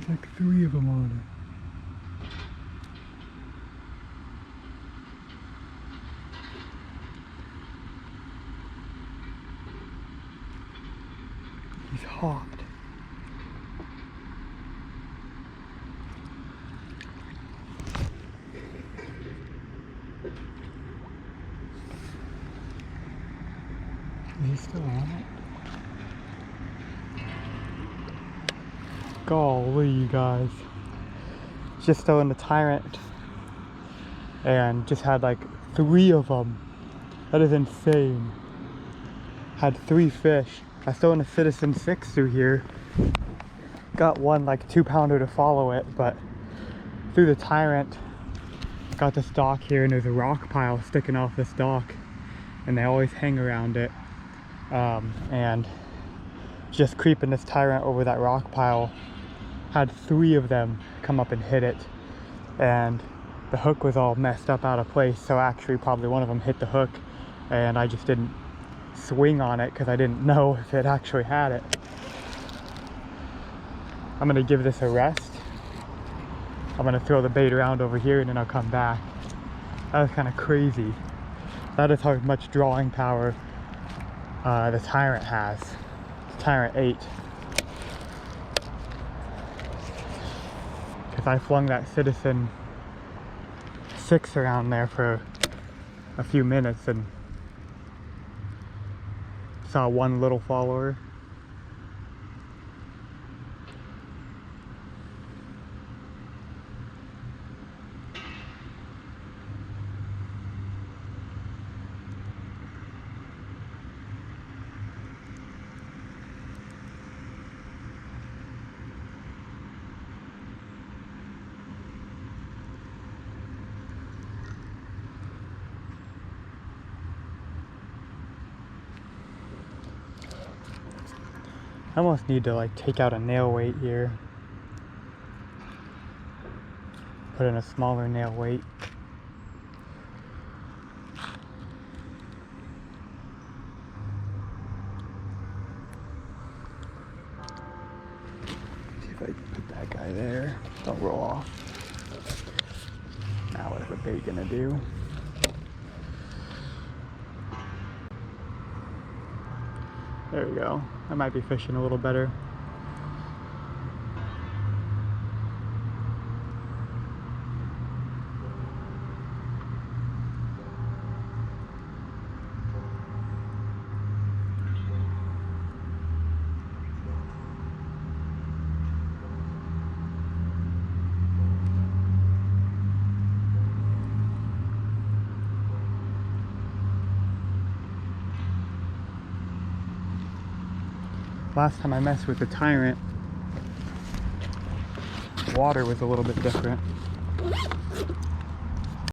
Like 3 of them on it. He's hot. Is he still on it? Golly, you guys. Just throwing the Tyrant and just had like 3 of them. That is insane. Had 3 fish. I threw in a Citizen 6 through here. Got one like 2-pounder to follow it, but through the Tyrant, got this dock here and there's a rock pile sticking off this dock and they always hang around it. And just creeping this Tyrant over that rock pile, had 3 of them come up and hit it, and the hook was all messed up out of place, so actually probably one of them hit the hook and I just didn't swing on it because I didn't know if it actually had it. I'm gonna give this a rest. I'm gonna throw the bait around over here and then I'll come back. That was kind of crazy. That is how much drawing power the Tyrant has. The Tyrant 8. Because I flung that Citizen 6 around there for a few minutes and saw one little follower. I almost need to like take out a nail weight here. Put in a smaller nail weight. See if I can put that guy there. Don't roll off. Now what is the bait gonna do? There we go. I might be fishing a little better. Last time I messed with the Tyrant, water was a little bit different.